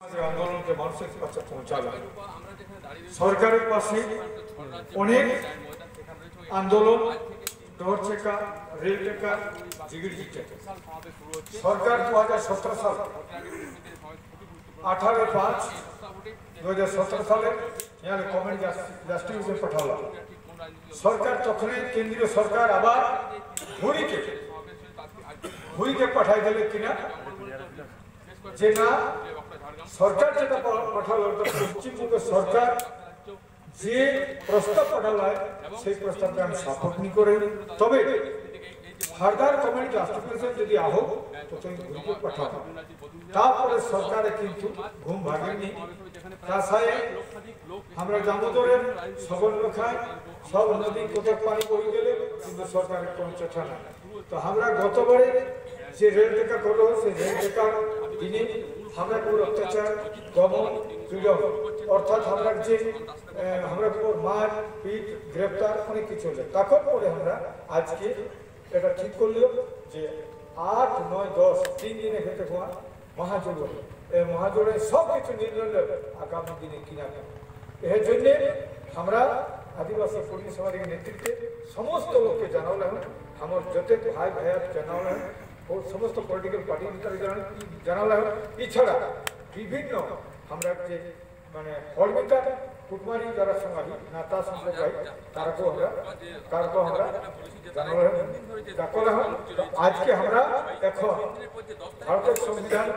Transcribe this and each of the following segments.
আন্দোলনকে মানুষের কাছে পৌঁছালো। সরকারের পাশে অনেক আন্দোলন, ডর চেকা, রেল টেকা, জিগির জিটে। সরকার 2017 সাল 18/5/2017 সালে यहाँ कमेंट जस्टिस में पठाला। सरकार तखने केंद्रीय सरकार आबार हुई के पठाई दिले किना जे ना सरकार जेटा पठालो पश्चिमबंग सरकार जे प्रस्ताव पठाला সেই প্রস্তাবকে আমি সাপোর্ট নি করে তবে ফার্দার কমেন্ট জাস্টিফিকেশন যদি আহো তো তুমি ঘুরে পাঠাও। তারপরে সরকারে কিন্তু ঘুম ভাগেনি। কাছায় আমরা দামোদরের সবল লেখায় সব নদী কোথায় পানি পড়ে গেলে কিন্তু সরকারের কোনো চেষ্টা না। তো আমরা গতবারে যে রেল টেকা করলো সেই রেল টেকার দিনে আমরা পুরো অত্যাচার দমন পীড়ন অর্থাৎ আমরা যে আমরা পুরো মার পিট গ্রেপ্তার অনেক কিছু হলো। তারপরে আমরা আজকে এটা ঠিক করলো যে 8, 9, 10 3 দিনে খেতে হওয়া মহাজোড় এই মহাজোড়ে সব কিছু নির্ণয় আগামী দিনে কিনা এর জন্য আমরা আদিবাসী কর্মী সমাজের নেতৃত্বে সমস্ত লোককে জানালাম, আমার যত ভাই ভাইয়ার জানালাম ও সমস্ত পলিটিক্যাল পার্টি জানালাম। এছাড়া বিভিন্ন আমরা যে মানে হরমিতা কুটমারি যারা সমাজী নাতা সম্প্রদায় তারাকেও আমরা জানালাম ডাকলাম। আজকে আমরা এখন ভারতের সংবিধান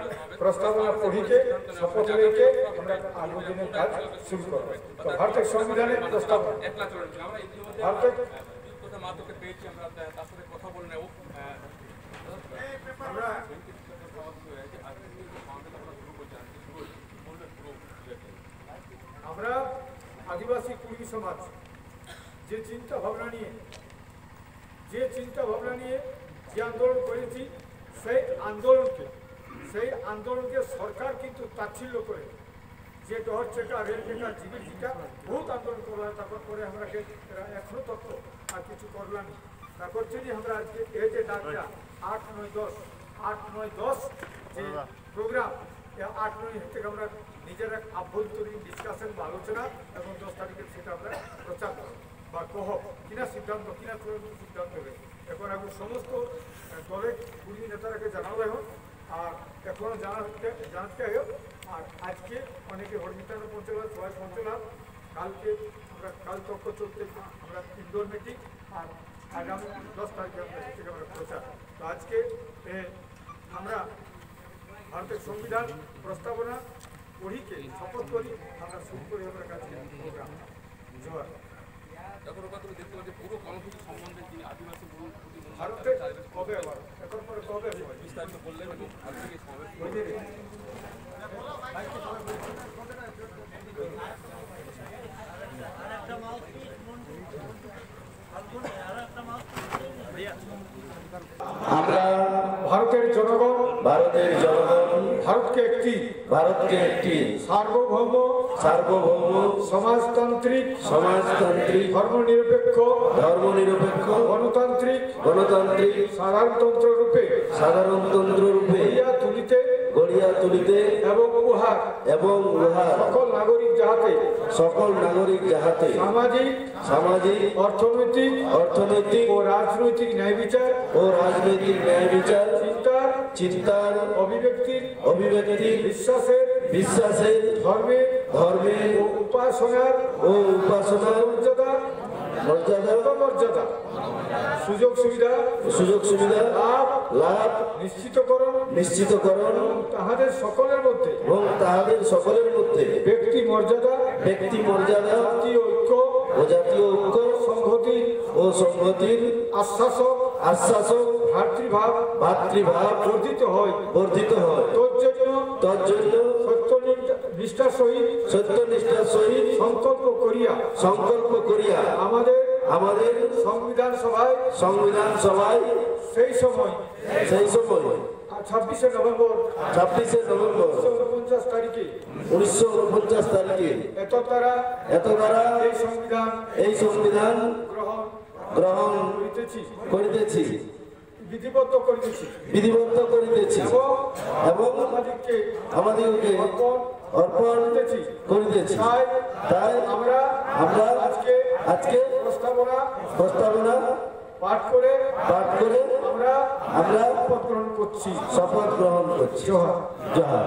প্রস্তাবনা পড়িকে শপথ লেকে আমরা আগামী দিনের কাজ শুরু করব। তো ভারতের সংবিধানের প্রস্তাবনা ভারতের আমরা আদিবাসী কুর্মী সমাজ যে চিন্তা ভাবনা নিয়ে যে আন্দোলন করেছি সেই আন্দোলনকে সরকার কিন্তু তাচ্ছিল্য করে যে ডর চেকা রেল টেকা জিবির জিকা বহুত আন্দোলন করলাম। তারপর পরে আমরা এখনো তত্ত্ব আর কিছু করলাম। তারপর যদি আমরা আজকে এই যে ডাকটা 8, 9, 10 যে প্রোগ্রাম 8, 9 থেকে আমরা নিজের এক আভ্যন্তরীণ ডিসকাশন বা আলোচনা এবং 10 তারিখে সেটা আমরা প্রচার করব বা কহ কিনা সিদ্ধান্ত কিনা সিদ্ধান্ত হবে। এখন এখন সমস্ত দলের কর্মী নেতারাকে জানাবো এখন আর এখনো জানাতে হবে। আর আজকে অনেকে হরমিতানো পৌঁছলাম, সবাই পৌঁছলাম। কালকে আমরা কাল তক্ষ চলতে আমরা ইনডোর মিটিং আর আগামী 10 তারিখে আমরা থেকে আমরা প্রচার। তো আজকে আমরা ভারতের সংবিধান প্রস্তাবনা পড়িকে শপথ করি আমরা শুরু করি আমরা কাছে প্রোগ্রাম। জয় ভারতে কবে আবার এখন পরে কবে বিস্তারিত বললে আমরা ভারতের জনগণ ভারতকে একটি সার্বভৌম সমাজতান্ত্রিক ধর্মনিরপেক্ষ গণতান্ত্রিক সাধারণতন্ত্র রূপে গড়িয়া তুলিতে এবং উহার সকল নাগরিক যাহাতে সামাজিক অর্থনৈতিক ও রাজনৈতিক ন্যায় বিচার চিন্তার অভিব্যক্তির বিশ্বাসের ধর্মের ও উপাসনার মর্যাদা সুযোগ সুবিধা লাভ নিশ্চিতকরণ তাহাদের সকলের মধ্যে ব্যক্তি মর্যাদা জাতীয় ঐক্য সংহতির আশ্বাসক ভাতৃভাব বর্ধিত হয়। তজ্জন্য সত্যনিষ্ঠার সহিত সংকল্প করিয়া আমাদের সংবিধান সভায় সেই সময় 26শে নভেম্বর 1949 তারিখে এত দ্বারা এই সংবিধান গ্রহণ করিতেছি। বিধিবদ্ধ করিতেছি এবং আমাদেরকে অর্পণ করিতেছি। তাই আমরা আজকে প্রস্তাবনা পাঠ করে আমরা শপথ গ্রহণ করছি। জোহার।